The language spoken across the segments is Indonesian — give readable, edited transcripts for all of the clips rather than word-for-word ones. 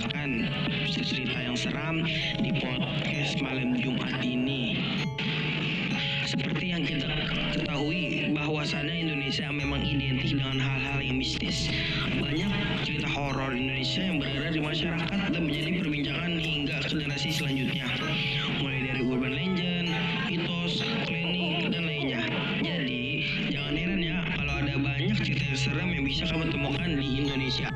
menceritakan cerita yang seram di podcast malam Jumat ini. Seperti yang kita ketahui bahwasannya Indonesia memang identik dengan hal-hal yang mistis. Banyak cerita horor Indonesia yang beredar di masyarakat dan menjadi perbincangan hingga generasi selanjutnya. Mulai dari urban legend, mitos, klinik, dan lainnya. Jadi, jangan heran ya kalau ada banyak cerita yang seram yang bisa kamu temukan di Indonesia.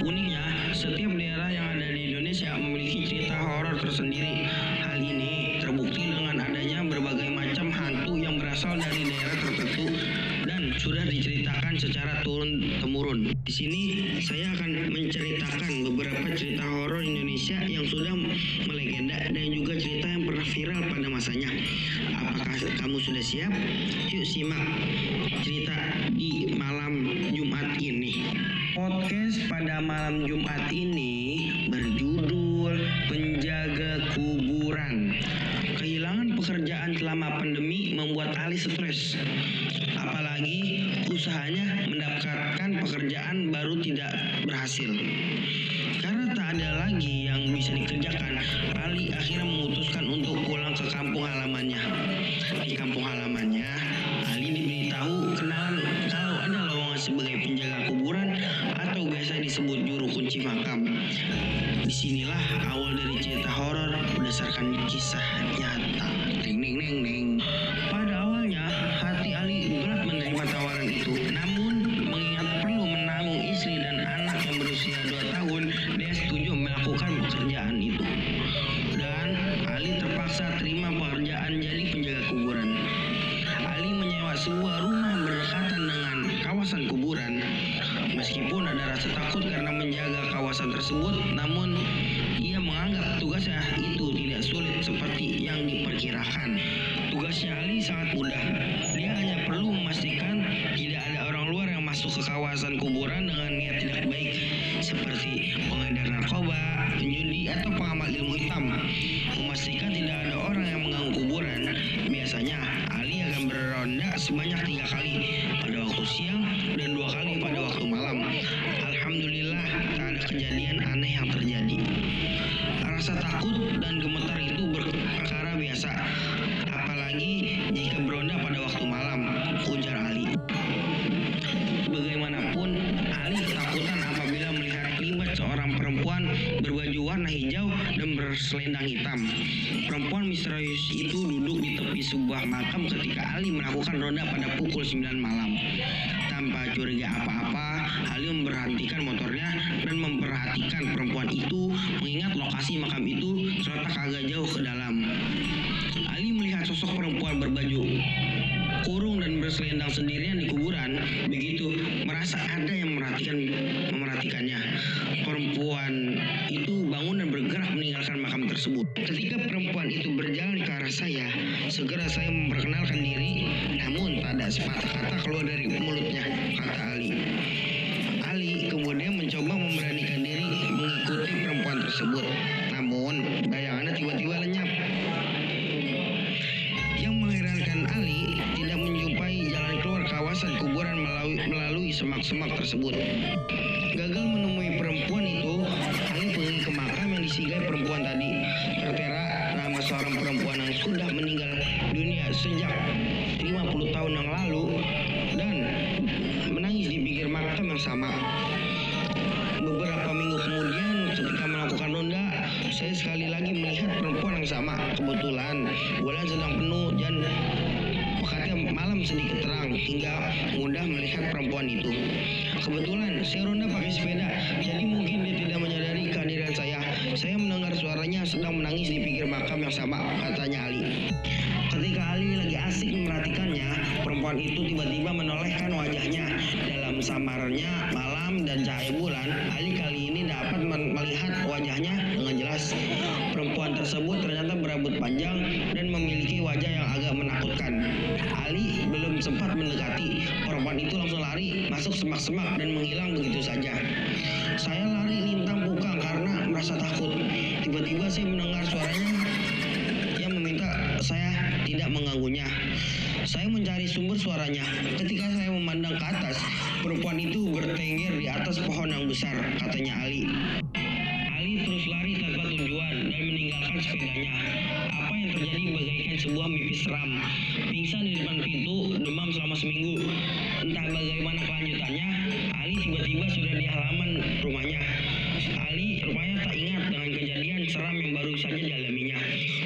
Uniknya, setiap daerah yang ada di Indonesia memiliki cerita horor tersendiri. Hal ini terbukti dengan adanya berbagai macam hantu yang berasal dari daerah tertentu dan sudah diceritakan secara turun-temurun. Di sini saya akan menceritakan beberapa cerita horor Indonesia yang sudah melegenda dan juga cerita yang pernah viral pada masanya. Apakah kamu sudah siap? Yuk simak cerita di malam Jumat ini. Podcast pada malam Jumat ini berjudul Penjaga Kuburan. Kehilangan pekerjaan selama pandemi membuat Ali stres. Apalagi usahanya mendapatkan pekerjaan baru tidak berhasil. Karena tak ada lagi yang bisa dikerjakan, Ali akhirnya memutuskan untuk pulang ke kampung halamannya. Di kampung halamannya, Ali diberitahu kenalan kalau ada lowongan sebagai penjaga kuburan atau biasa disebut juru kunci makam. Disinilah awal dari cerita horor berdasarkan kisah nyata. Ding ding ding ding. Pada awalnya hati Ali berat menerima tawaran itu, namun mengingat perlu menanggung istri dan anak yang berusia 2 tahun, dia setuju melakukan pekerjaan itu. Dan Ali terpaksa terima pekerjaan jadi penjaga kuburan. Ali menyewa sebuah rumah berdekatan dengan kawasan kuburan. Meskipun ada rasa takut karena menjaga kawasan tersebut, namun ia menganggap tugasnya itu tidak sulit seperti yang diperkirakan. Tugasnya Ali sangat mudah. Dia hanya perlu memastikan tidak ada orang luar yang masuk ke kawasan kuburan dengan niat tidak baik, seperti pengedar narkoba, penjudi, atau pengamal ilmu hitam. Memastikan tidak ada orang yang mengganggu kuburan. Biasanya Ali akan berronda sebanyak 3 kali pada waktu siang dan 2 kali pada waktu malam. Alhamdulillah tak ada kejadian aneh yang terjadi. Rasa takut dan gemetar itu perkara biasa, apalagi jika beronda pada waktu malam, ujar Ali. Bagaimanapun, Ali ketakutan apabila melihat libat seorang perempuan berbaju warna hijau dan berselendang hitam. Perempuan misterius itu duduk di tepi sebuah makam ketika Ali melakukan ronda pada pukul 9 malam. Tanpa curiga apa-apa, Ali memberhentikan motornya dan memperhatikan perempuan itu, mengingat lokasi makam itu terletak agak jauh ke dalam. Ali melihat sosok perempuan berbaju kurung dan berselendang sendirian di kuburan. Begitu merasa ada yang memperhatikannya. Perempuan itu bangun dan bergerak meninggalkan makam tersebut. Ketika perempuan itu berjalan ke arah saya, segera saya memperkenalkan diri, namun tak ada sepatah kata keluar dari mulutnya, kata Ali. Ali kemudian mencoba memberanikan diri mengikuti perempuan tersebut, namun bayangannya tiba-tiba lenyap. Yang mengherankan, Ali tidak menjumpai jalan keluar kawasan kuburan melalui semak-semak tersebut. Gagal menemui perempuan itu, Ali pergi ke makam yang disinggahi perempuan tadi. Tertera nama seorang perempuan yang sudah meninggal dunia sejak 50 tahun yang lalu dan menangis di pinggir makam yang sama. Beberapa minggu kemudian ketika melakukan ronda, saya sekali lagi melihat perempuan yang sama. Kebetulan bulan sedang penuh dan pekatnya malam sedikit terang hingga mudah melihat perempuan itu. Kebetulan saya ronda pakai sepeda, jadi mungkin dia tidak menyadari kehadiran saya. Saya mendengar suaranya sedang menangis di pinggir makam yang sama, katanya Ali. Ketika Ali lagi asik memperhatikannya, perempuan itu tiba-tiba menolehkan wajahnya. Dalam samarnya malam dan cahaya bulan, Ali kali ini dapat melihat wajahnya dengan jelas. Perempuan tersebut ternyata berambut panjang dan memiliki wajah yang agak menakutkan. Ali belum sempat mendekati, perempuan itu langsung lari masuk semak-semak dan menghilang begitu saja. Saya lari lintang pukang karena merasa takut. Tiba-tiba saya mendengar suaranya yang meminta saya tidak mengganggunya. Saya mencari sumber suaranya. Ketika saya memandang ke atas, perempuan itu bertengger di atas pohon yang besar, katanya Ali. Ali sebuah mimpi seram. Pingsan di depan pintu, demam selama seminggu. Entah bagaimana kelanjutannya, Ali tiba-tiba sudah di halaman rumahnya. Ali rupanya tak ingat dengan kejadian seram yang baru saja dialaminya.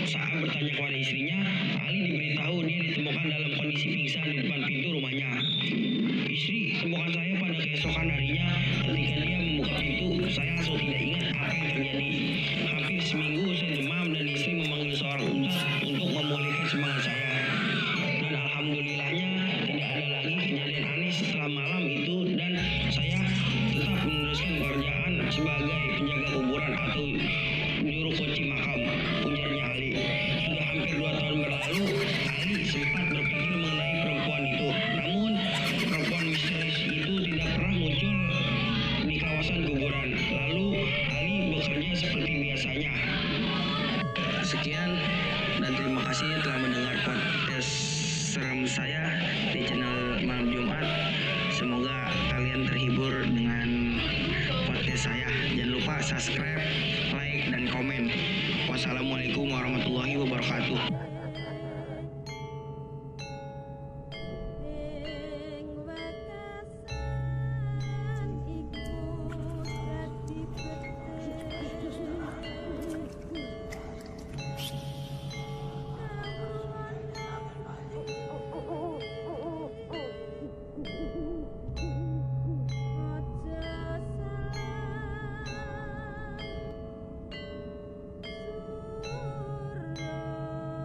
Saat bertanya kepada istrinya, Ali diberitahu dia ditemukan dalam kondisi pingsan di depan pintu rumahnya. Istri temukan saya pada keesokan harinya. Ketika dia membuka pintu, saya langsung tidak ingat apa yang terjadi. Hampir seminggu saya demam dan istri memanggil seorang ustaz untuk memulihkan semangat saya. Dan alhamdulillahnya tidak ada lagi kejadian aneh setelah malam itu dan saya tetap meneruskan pekerjaan sebagai penjaga kuburan atau juru kunci makam, ujarnya Ali. Sudah hampir 2 tahun berlalu, Ali sempat berpikir mengenai perempuan itu. Namun perempuan misterius itu tidak pernah muncul di kawasan kuburan. Lalu Ali bekerja seperti biasanya. Sekian dan terima kasih telah mendengar podcast serem saya di channel Malam Jumat. Semoga kalian terhibur dengan podcast saya. Jangan lupa subscribe, like, dan komen. Wassalamualaikum warahmatullahi wabarakatuh.